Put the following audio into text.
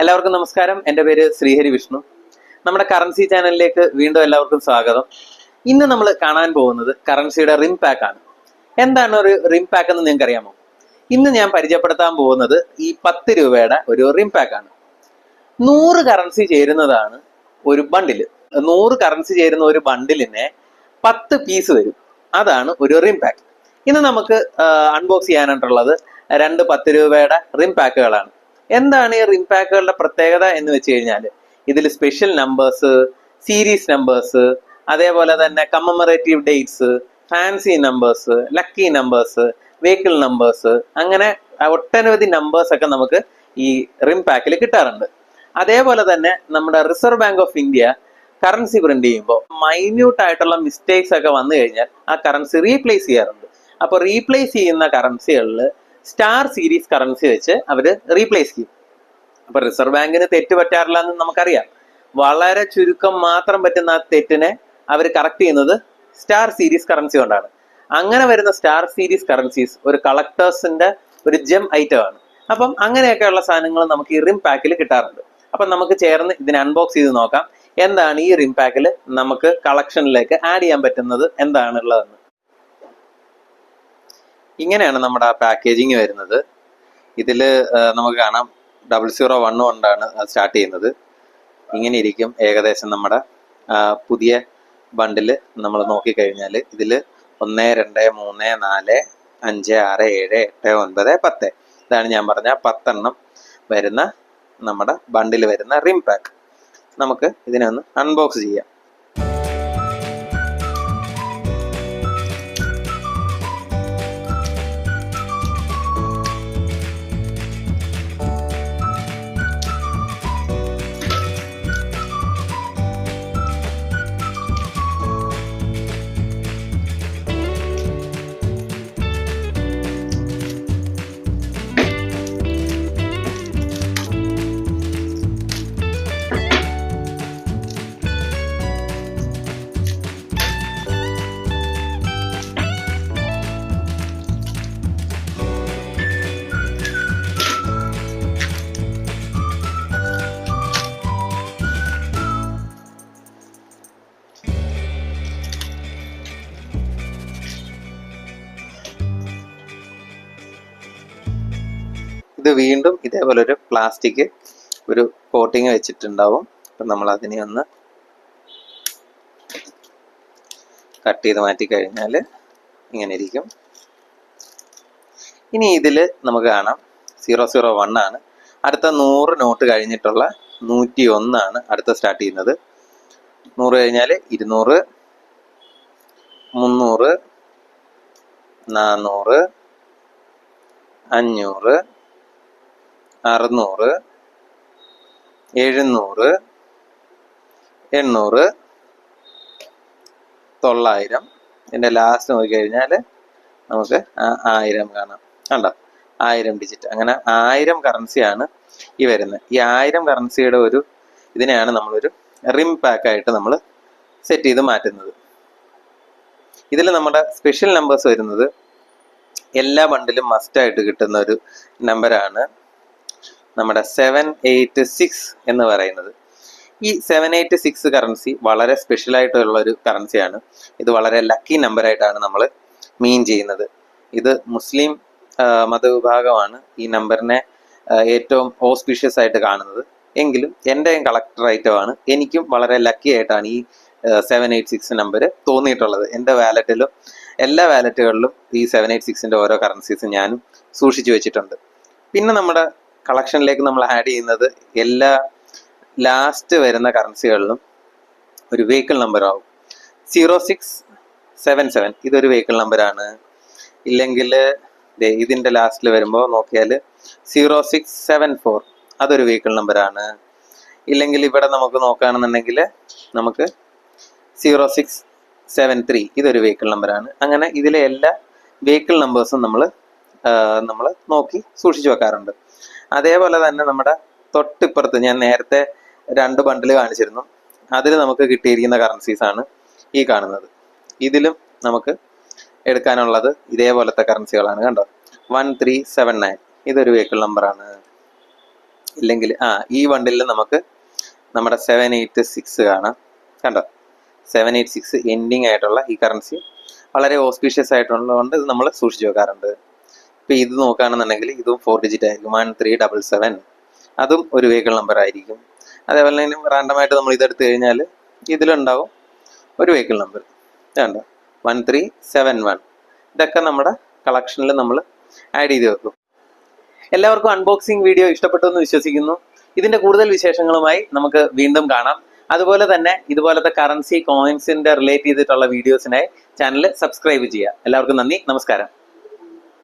എല്ലാവർക്കും നമസ്കാരം. എൻ്റെ പേര് ശ്രീഹരി വിഷ്ണു. നമ്മുടെ കറൻസി ചാനലിലേക്ക് വീണ്ടും എല്ലാവർക്കും സ്വാഗതം. ഇന്ന് നമ്മൾ കാണാൻ പോകുന്നത് കറൻസിയുടെ റിം പാക്ക് ആണ്. എന്താണ് ഒരു റിം പാക്ക് എന്ന് നിങ്ങൾക്ക് അറിയാമോ? ഇന്ന് ഞാൻ പരിചയപ്പെടുത്താൻ പോകുന്നത് ഈ 10 രൂപയുടെ ഒരു റിം പാക്ക് ആണ്. 100 കറൻസി ചേരുന്നതാണ് ഒരു ബണ്ടില്. 100 കറൻസി ചേരുന്ന ഒരു ബണ്ടിലിനെ 10 പീസ് വരും. അതാണ് ഒരു റിം പാക്ക്. ഇന്ന് നമുക്ക് അൺബോക്സ് ചെയ്യാനായിട്ടുള്ളത് 2 10 രൂപയുടെ റിം പാക്കുകളാണ്. എന്താണ് ഈ റിം പാക്കുകളുടെ പ്രത്യേകത എന്ന് വെച്ച് കഴിഞ്ഞാൽ, ഇതിൽ സ്പെഷ്യൽ നമ്പേഴ്സ്, സീരീസ് നമ്പേഴ്സ്, അതേപോലെ തന്നെ commemorative dates, fancy numbers, lucky numbers, vehicle numbers, അങ്ങനെ ഒട്ടനവധി നമ്പേഴ്സ് ഒക്കെ നമുക്ക് ഈ റിം പാക്കിൽ കിട്ടാറുണ്ട്. അതേപോലെ തന്നെ നമ്മുടെ reserve bank of India currency print ചെയ്യുമ്പോൾ മൈന്യൂട്ട് ആയിട്ടുള്ള മിസ്റ്റേക്സ് ഒക്കെ വന്നു കഴിഞ്ഞാൽ ആ കറൻസി റീപ്ലേസ് ചെയ്യാറുണ്ട്. അപ്പോൾ റീപ്ലേസ് ചെയ്യുന്ന കറൻസികളിൽ സ്റ്റാർ സീരീസ് കറൻസി വെച്ച് അവർ റീപ്ലേസ് ചെയ്യും. അപ്പൊ റിസർവ് ബാങ്കിന് തെറ്റ് പറ്റാറില്ല എന്ന് നമുക്കറിയാം. വളരെ ചുരുക്കം മാത്രം പറ്റുന്ന ആ തെറ്റിനെ അവർ കറക്റ്റ് ചെയ്യുന്നത് സ്റ്റാർ സീരീസ് കറൻസി കൊണ്ടാണ്. അങ്ങനെ വരുന്ന സ്റ്റാർ സീരീസ് കറൻസീസ് ഒരു കളക്ടേഴ്സിന്റെ ഒരു ജെം ഐറ്റം ആണ്. അപ്പം അങ്ങനെയൊക്കെയുള്ള സാധനങ്ങൾ നമുക്ക് ഈ റിം പാക്കിൽ കിട്ടാറുണ്ട്. അപ്പം നമുക്ക് ചേർന്ന് ഇതിനെ അൺബോക്സ് ചെയ്ത് നോക്കാം. എന്താണ് ഈ റിം പാക്കിൽ നമുക്ക് കളക്ഷനിലേക്ക് ആഡ് ചെയ്യാൻ പറ്റുന്നത് എന്താണുള്ളതെന്ന്. ഇങ്ങനെയാണ് നമ്മുടെ ആ പാക്കേജിങ് വരുന്നത്. ഇതിൽ നമുക്ക് കാണാം 001 കൊണ്ടാണ് സ്റ്റാർട്ട് ചെയ്യുന്നത്. ഇങ്ങനെ ഇരിക്കും ഏകദേശം നമ്മുടെ പുതിയ ബണ്ടില്. നമ്മൾ നോക്കിക്കഴിഞ്ഞാൽ ഇതിൽ 1 2 3 4 5 6 7 8 9 10 ഇതാണ് ഞാൻ പറഞ്ഞ 10 എണ്ണം വരുന്ന നമ്മുടെ ബണ്ടിൽ വരുന്ന റിം പാക്ക്. നമുക്ക് ഇതിനെ ഒന്ന് അൺബോക്സ് ചെയ്യാം. ഇത് വീണ്ടും ഇതേപോലെ ഒരു പ്ലാസ്റ്റിക് ഒരു കോട്ടിങ് വെച്ചിട്ടുണ്ടാവും. അപ്പം നമ്മൾ അതിനെ ഒന്ന് കട്ട് ചെയ്ത് മാറ്റി കഴിഞ്ഞാൽ ഇങ്ങനെ ഇരിക്കും. ഇനി ഇതിൽ നമുക്ക് കാണാം 001 ആണ്. അടുത്ത 100 നോട്ട് കഴിഞ്ഞിട്ടുള്ള 101 ആണ് അടുത്ത സ്റ്റാർട്ട് ചെയ്യുന്നത്. 100 കഴിഞ്ഞാൽ 200, 300, 400, 500, 600, 700, 800, 900. ഇതിൻ്റെ ലാസ്റ്റ് നോക്കിക്കഴിഞ്ഞാൽ നമുക്ക് 1000 കാണാം. കണ്ടോ, 1000 ഡിജിറ്റ്. അങ്ങനെ 1000 കറൻസിയാണ് ഈ വരുന്നത്. ഈ 1000 കറൻസിയുടെ ഒരു ഇതിനെയാണ് നമ്മളൊരു റിം പാക്കായിട്ട് നമ്മൾ സെറ്റ് ചെയ്ത് മാറ്റുന്നത്. ഇതിൽ നമ്മുടെ സ്പെഷ്യൽ നമ്പേഴ്സ് വരുന്നത് എല്ലാ ബണ്ടിലും മസ്റ്റായിട്ട് കിട്ടുന്ന ഒരു നമ്പറാണ് നമ്മുടെ 786 എന്ന് പറയുന്നത്. ഈ 786 കറൻസി വളരെ സ്പെഷ്യൽ ആയിട്ടുള്ള ഒരു കറൻസിയാണ്. ഇത് വളരെ ലക്കി നമ്പറായിട്ടാണ് നമ്മൾ മീൻ ചെയ്യുന്നത്. ഇത് മുസ്ലിം മതവിഭാഗമാണ് ഈ നമ്പറിനെ ഏറ്റവും ഓസ്പീഷ്യസ് ആയിട്ട് കാണുന്നത്. എങ്കിലും എൻ്റെ കളക്ടർ ഐറ്റമാണ്. എനിക്കും വളരെ ലക്കി ആയിട്ടാണ് ഈ 786 നമ്പർ തോന്നിയിട്ടുള്ളത്. എൻ്റെ വാലറ്റിലും എല്ലാ വാലറ്റുകളിലും ഈ 786ൻ്റെ ഓരോ കറൻസീസ് ഞാനും സൂക്ഷിച്ചു വെച്ചിട്ടുണ്ട്. പിന്നെ നമ്മുടെ കളക്ഷനിലേക്ക് നമ്മൾ ആഡ് ചെയ്യുന്നത് എല്ലാ ലാസ്റ്റ് വരുന്ന കറൻസികളിലും ഒരു വെഹിക്കിൾ നമ്പർ ആവും. 0677 ഇതൊരു വെഹിക്കിൾ നമ്പറാണ്. ഇല്ലെങ്കിൽ ഇതിൻ്റെ ലാസ്റ്റിൽ വരുമ്പോൾ നോക്കിയാൽ 0674 അതൊരു വെഹിക്കിൾ നമ്പറാണ്. ഇല്ലെങ്കിൽ ഇവിടെ നമുക്ക് നോക്കുകയാണെന്നുണ്ടെങ്കിൽ നമുക്ക് 0673 ഇതൊരു വെഹിക്കിൾ നമ്പറാണ്. അങ്ങനെ ഇതിലെ എല്ലാ വെഹിക്കിൾ നമ്പേഴ്സും നമ്മൾ നോക്കി സൂക്ഷിച്ചു വെക്കാറുണ്ട്. അതേപോലെ തന്നെ നമ്മുടെ തൊട്ടിപ്പുറത്ത് ഞാൻ നേരത്തെ 2 ബണ്ടിൽ കാണിച്ചിരുന്നു. അതിൽ നമുക്ക് കിട്ടിയിരിക്കുന്ന കറൻസീസ് ആണ് ഈ കാണുന്നത്. ഇതിലും നമുക്ക് എടുക്കാനുള്ളത് ഇതേപോലത്തെ കറൻസികളാണ്. കണ്ടോ, 1379 ഇതൊരു വെഹിക്കിൾ നമ്പറാണ്. ഇല്ലെങ്കിൽ ഈ ബണ്ടിലിൽ നമുക്ക് നമ്മുടെ 786 കാണാം. കണ്ടോ, 786 എൻഡിങ് ആയിട്ടുള്ള ഈ കറൻസി വളരെ ഓസ്പീഷ്യസ് ആയിട്ടുള്ളതുകൊണ്ട് ഇത് നമ്മൾ സൂക്ഷിച്ചു വെക്കാറുണ്ട്. ഇപ്പം ഇത് നോക്കുകയാണെന്നുണ്ടെങ്കിൽ ഇതും 4 ഡിജിറ്റ് ആയിരിക്കും, 1377. അതും ഒരു വെഹിക്കിൾ നമ്പർ ആയിരിക്കും. അതേപോലെ തന്നെ റാൻഡമായിട്ട് നമ്മൾ ഇതെടുത്ത് കഴിഞ്ഞാൽ ഇതിലുണ്ടാവും ഒരു വെഹിക്കിൾ നമ്പർ. കണ്ടോ, 1371. ഇതൊക്കെ നമ്മുടെ കളക്ഷനിൽ നമ്മൾ ആഡ് ചെയ്ത് വെക്കും. എല്ലാവർക്കും അൺബോക്സിംഗ് വീഡിയോ ഇഷ്ടപ്പെട്ടു എന്ന് വിശ്വസിക്കുന്നു. ഇതിന്റെ കൂടുതൽ വിശേഷങ്ങളുമായി നമുക്ക് വീണ്ടും കാണാം. അതുപോലെ തന്നെ ഇതുപോലത്തെ കറൻസി കോയിൻസിന്റെ റിലേറ്റ് ചെയ്തിട്ടുള്ള വീഡിയോസിനായി ചാനൽ സബ്സ്ക്രൈബ് ചെയ്യുക. എല്ലാവർക്കും നന്ദി, നമസ്കാരം.